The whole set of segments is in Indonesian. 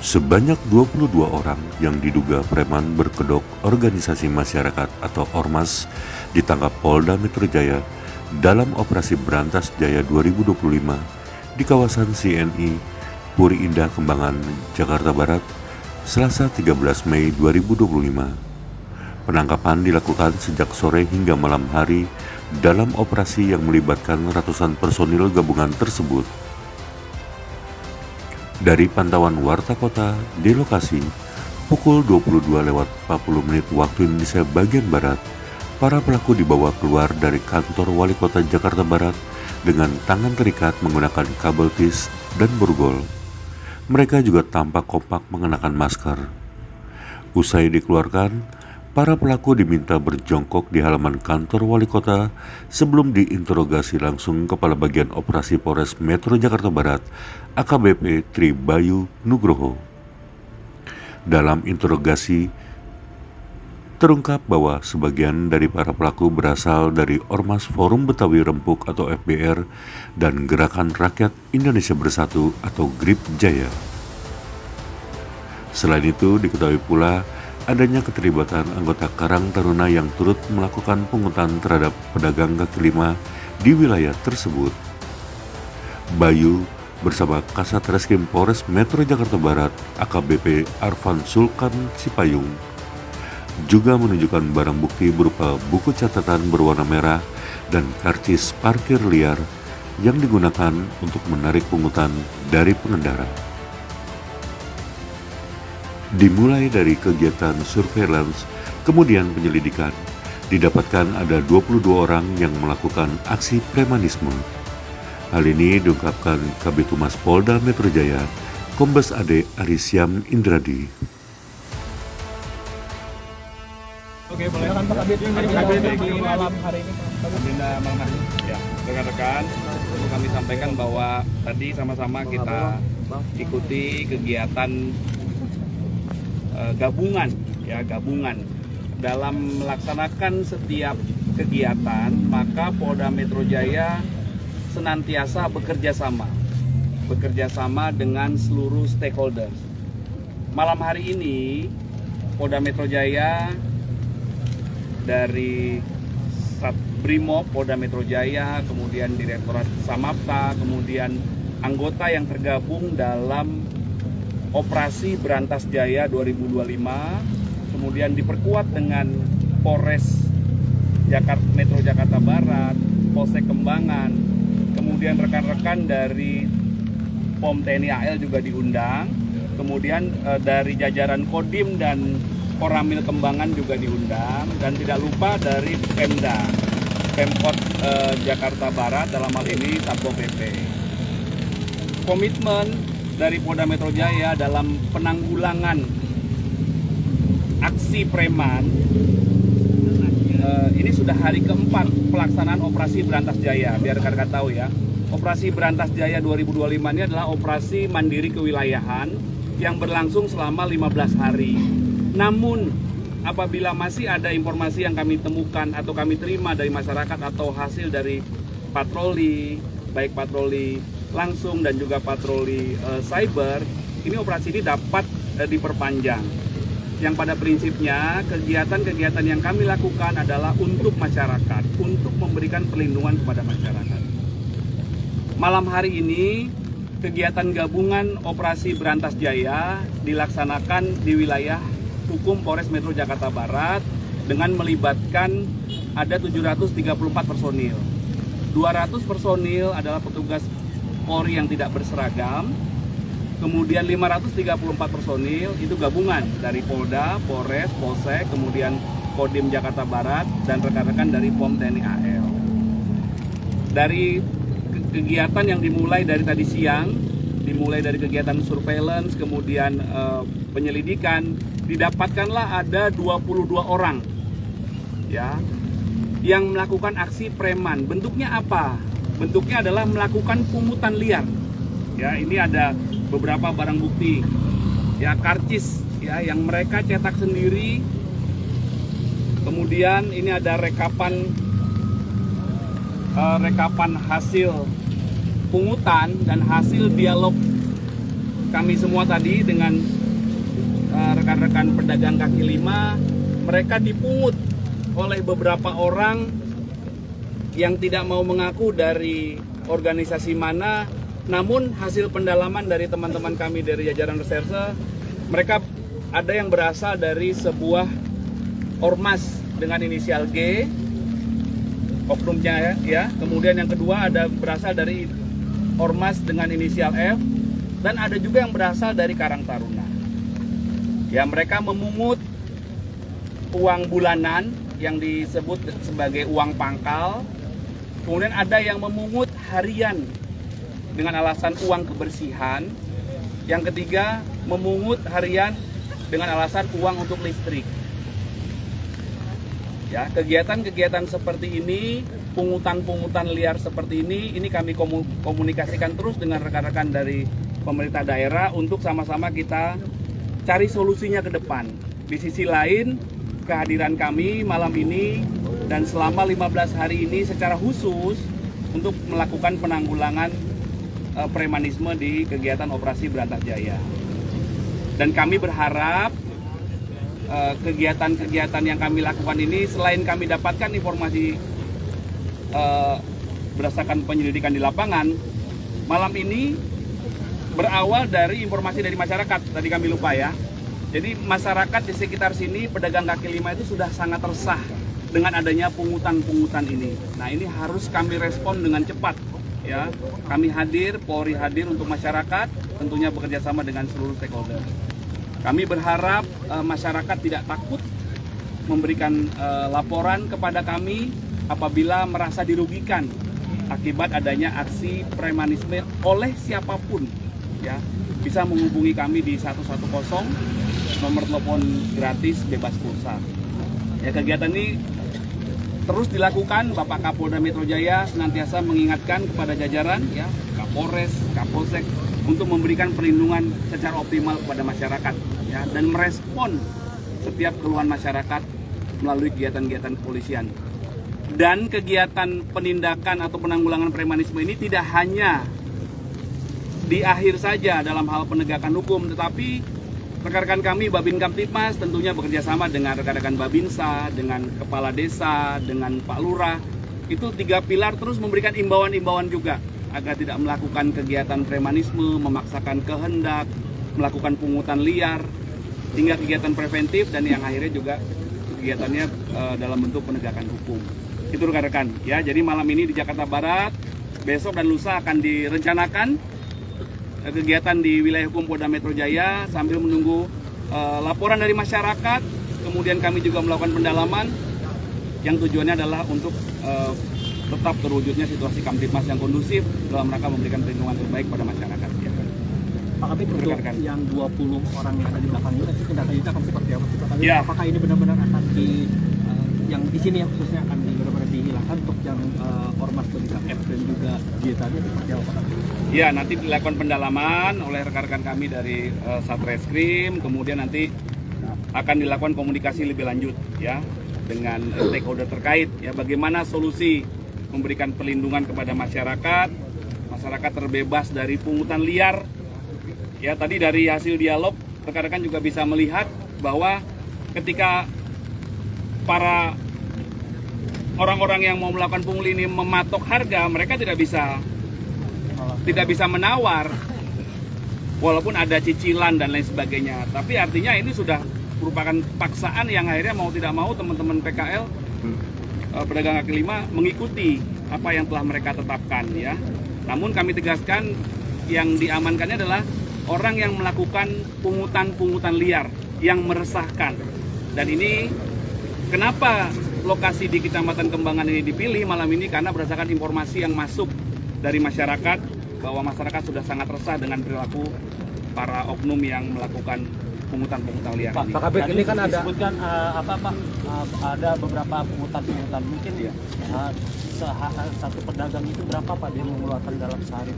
Sebanyak 22 orang yang diduga preman berkedok organisasi masyarakat atau Ormas ditangkap Polda Metro Jaya dalam operasi Berantas Jaya 2025 di kawasan CNI Puri Indah Kembangan, Jakarta Barat, Selasa 13 Mei 2025. Penangkapan dilakukan sejak sore hingga malam hari dalam operasi yang melibatkan ratusan personil gabungan tersebut. Dari pantauan Warta Kota di lokasi, pukul 22:40 waktu Indonesia bagian Barat, para pelaku dibawa keluar dari kantor Wali Kota Jakarta Barat dengan tangan terikat menggunakan kabel tis dan borgol. Mereka juga tampak kompak mengenakan masker. Usai dikeluarkan, para pelaku diminta berjongkok di halaman kantor Wali Kota sebelum diinterogasi langsung Kepala Bagian Operasi Polres Metro Jakarta Barat, AKBP Tri Bayu Nugroho. Dalam interogasi, terungkap bahwa sebagian dari para pelaku berasal dari Ormas Forum Betawi Rempuk atau FBR dan Gerakan Rakyat Indonesia Bersatu atau GRIP Jaya. Selain itu, diketahui pula adanya keterlibatan anggota Karang Taruna yang turut melakukan pungutan terhadap pedagang kaki lima di wilayah tersebut. Bayu bersama Kasat Reskrim Polres Metro Jakarta Barat AKBP Arfan Sulkan Sipayung juga menunjukkan barang bukti berupa buku catatan berwarna merah dan karcis parkir liar yang digunakan untuk menarik pungutan dari pengendara. Dimulai dari kegiatan surveillance, kemudian penyelidikan, didapatkan ada 22 orang yang melakukan aksi premanisme. Hal ini diungkapkan Kabid Humas Polda Metro Jaya, Kombes AD Arisyam Indradi. Oke, boleh kan Pak Kabid di malam hari ini. Agenda malam hari ini. Ya, rekan-rekan, perlu kami sampaikan bahwa tadi sama-sama kita ikuti kegiatan gabungan dalam melaksanakan setiap kegiatan, maka Polda Metro Jaya senantiasa bekerja sama dengan seluruh stakeholders. Malam hari ini Polda Metro Jaya dari Satbrimob Polda Metro Jaya, kemudian Direktorat Samapta, kemudian anggota yang tergabung dalam Operasi Berantas Jaya 2025, kemudian diperkuat dengan Polres Metro Jakarta Barat, Polsek Kembangan, kemudian rekan-rekan dari POM TNI AL juga diundang, kemudian dari jajaran Kodim dan Koramil Kembangan juga diundang, dan tidak lupa dari Pemkot Jakarta Barat, dalam hal ini Satpol PP. Komitmen dari Polda Metro Jaya dalam penanggulangan aksi preman, ini sudah hari keempat pelaksanaan Operasi Berantas Jaya. Biar rekan-rekan tahu ya, Operasi Berantas Jaya 2025 ini adalah operasi mandiri kewilayahan yang berlangsung selama 15 hari. Namun apabila masih ada informasi yang kami temukan atau kami terima dari masyarakat atau hasil dari patroli, baik patroli langsung dan juga patroli cyber, ini operasi ini dapat diperpanjang. Yang pada prinsipnya kegiatan-kegiatan yang kami lakukan adalah untuk masyarakat, untuk memberikan perlindungan kepada masyarakat. Malam hari ini kegiatan gabungan Operasi Berantas Jaya dilaksanakan di wilayah hukum Polres Metro Jakarta Barat dengan melibatkan ada 734 personil. 200 personil adalah petugas Polri yang tidak berseragam, kemudian 534 personil itu gabungan dari Polda, Polres, Polsek, kemudian Kodim Jakarta Barat, dan rekan-rekan dari POM TNI AL. Dari kegiatan yang dimulai dari tadi siang, dimulai dari kegiatan surveillance, kemudian penyelidikan, didapatkanlah ada 22 orang ya yang melakukan aksi preman. Bentuknya apa? Bentuknya adalah melakukan pungutan liar. Ya, ini ada beberapa barang bukti. Ya, karcis ya yang mereka cetak sendiri. Kemudian ini ada rekapan hasil pungutan dan hasil dialog kami semua tadi dengan rekan-rekan pedagang kaki lima, mereka dipungut oleh beberapa orang yang tidak mau mengaku dari organisasi mana. Namun hasil pendalaman dari teman-teman kami dari jajaran reserse, mereka ada yang berasal dari sebuah ormas dengan inisial G, oknumnya ya. Kemudian yang kedua ada berasal dari ormas dengan inisial F, dan ada juga yang berasal dari Karang Taruna. Ya, mereka memungut uang bulanan yang disebut sebagai uang pangkal. Kemudian ada yang memungut harian dengan alasan uang kebersihan. Yang ketiga, memungut harian dengan alasan uang untuk listrik. Ya, kegiatan-kegiatan seperti ini, pungutan-pungutan liar seperti ini kami komunikasikan terus dengan rekan-rekan dari pemerintah daerah untuk sama-sama kita cari solusinya ke depan. Di sisi lain, kehadiran kami malam ini dan selama 15 hari ini secara khusus untuk melakukan penanggulangan premanisme di kegiatan operasi Berantas Jaya. Dan kami berharap kegiatan-kegiatan yang kami lakukan ini, selain kami dapatkan informasi berdasarkan penyelidikan di lapangan, malam ini berawal dari informasi dari masyarakat. Tadi kami lupa ya. Jadi masyarakat di sekitar sini, pedagang kaki lima itu sudah sangat resah dengan adanya pungutan-pungutan ini. Nah, ini harus kami respon dengan cepat. Ya, kami hadir, Polri hadir untuk masyarakat, tentunya bekerja sama dengan seluruh stakeholder. Kami berharap masyarakat tidak takut memberikan laporan kepada kami apabila merasa dirugikan akibat adanya aksi premanisme oleh siapapun. Ya, bisa menghubungi kami di 110, nomor telepon gratis bebas pulsa. Ya, kegiatan ini terus dilakukan. Bapak Kapolda Metro Jaya senantiasa mengingatkan kepada jajaran, ya, Kapolres, Kapolsek, untuk memberikan perlindungan secara optimal kepada masyarakat, ya, dan merespon setiap keluhan masyarakat melalui kegiatan-kegiatan kepolisian. Dan kegiatan penindakan atau penanggulangan premanisme ini tidak hanya di akhir saja dalam hal penegakan hukum, tetapi rekan-rekan kami Babin Kamtipmas tentunya bekerja sama dengan rekan-rekan Babinsa, dengan Kepala Desa, dengan Pak Lurah. Itu 3 pilar terus memberikan imbauan-imbauan juga agar tidak melakukan kegiatan premanisme, memaksakan kehendak, melakukan pungutan liar, hingga kegiatan preventif, dan yang akhirnya juga kegiatannya dalam bentuk penegakan hukum. Itu rekan-rekan ya. Jadi malam ini di Jakarta Barat, besok dan lusa akan direncanakan kegiatan di wilayah hukum Polda Metro Jaya sambil menunggu laporan dari masyarakat. Kemudian kami juga melakukan pendalaman yang tujuannya adalah untuk tetap terwujudnya situasi Kamtipmas yang kondusif dalam rangka memberikan perlindungan terbaik pada masyarakat. Ya. Pak Kabit, untuk yang 20 orang yang ada di belakang ini, nanti tindak lanjutnya akan seperti apa sih Pak Kabit? Ya. Apakah ini benar-benar akan yang di sini khususnya akan benar-benar dihilangkan untuk yang ormas tulisan F dan juga G tadi, seperti apa Pak Kabit? Ya, nanti dilakukan pendalaman oleh rekan-rekan kami dari Satreskrim, kemudian nanti akan dilakukan komunikasi lebih lanjut ya dengan stakeholder terkait, ya, bagaimana solusi memberikan perlindungan kepada masyarakat terbebas dari pungutan liar. Ya, tadi dari hasil dialog rekan-rekan juga bisa melihat bahwa ketika para orang-orang yang mau melakukan pungli ini mematok harga, mereka tidak bisa menawar walaupun ada cicilan dan lain sebagainya. Tapi artinya ini sudah merupakan paksaan yang akhirnya mau tidak mau teman-teman PKL pedagang kaki lima mengikuti apa yang telah mereka tetapkan ya. Namun kami tegaskan yang diamankannya adalah orang yang melakukan pungutan-pungutan liar yang meresahkan. Dan ini kenapa lokasi di Kecamatan Kembangan ini dipilih malam ini, karena berdasarkan informasi yang masuk dari masyarakat bahwa masyarakat sudah sangat resah dengan perilaku para oknum yang melakukan pungutan-pungutan liar ini. Pak Kabit, ini kan ada disebutkan ada beberapa pungutan-pungutan, mungkin ya. Satu pedagang itu berapa Pak dia mengeluarkan dalam sehari?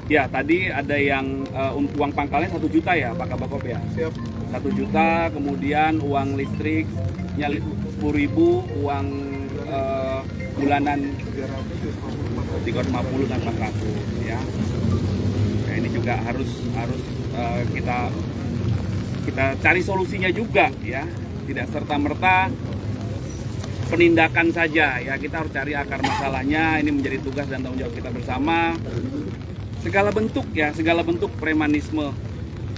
Ya, tadi ada yang uang pangkalnya 1 juta ya Pak Kabakop ya. Siap. 1 juta, kemudian uang listriknya 10.000, uang bulanan 350 dan 400 ya. Nah, ini juga harus kita kita cari solusinya juga ya, tidak serta-merta penindakan saja ya, kita harus cari akar masalahnya. Ini menjadi tugas dan tanggung jawab kita bersama. Segala bentuk premanisme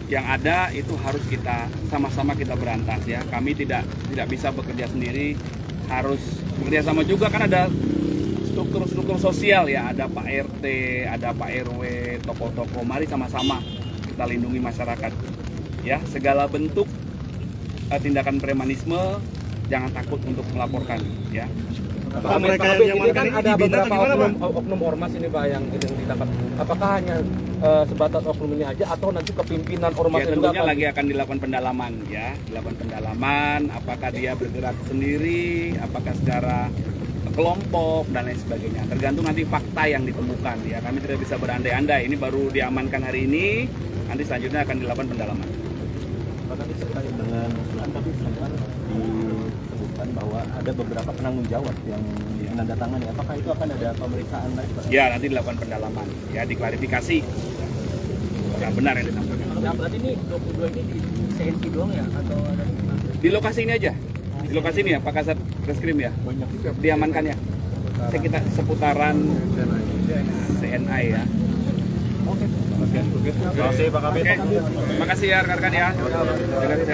yang ada itu harus kita sama-sama kita berantas ya. Kami tidak bisa bekerja sendiri, harus bekerja sama juga, kan ada struktur sosial ya, ada Pak RT, ada Pak RW, tokoh-tokoh. Mari sama-sama kita lindungi masyarakat ya. Segala bentuk tindakan premanisme jangan takut untuk melaporkan ya. Pak, mereka yang kan ada beberapa oknum ormas ini Pak yang ditangkap. Apakah hanya sebatas oknum ini aja atau nanti kepimpinan ormas Ya, ini juga tentunya lagi akan dilakukan pendalaman ya, apakah dia bergerak sendiri, apakah secara kelompok dan lain sebagainya. Tergantung nanti fakta yang ditemukan ya. Kami tidak bisa berandai-andai. Ini baru diamankan hari ini, nanti selanjutnya akan dilakukan pendalaman. Pak, tadi terkait dengan usulan tadi sempat disebutkan bahwa ada beberapa penanggung jawab yang menandatangani. Apakah itu akan ada pemeriksaan lagi, Pak? Ya, nanti dilakukan pendalaman ya, diklarifikasi. Yang benar yang disampaikan. Nah, berarti ini 22 ini di CNI doang ya atau ada Di lokasi ini aja. Di lokasi ini ya, Pak Kasat Reskrim ya. Diamankan ya. Sekitar seputaran CNI ya. Oke. Terima kasih Pak Kabit. Terima kasih ya rekan-rekan ya. Jaga kesehatan.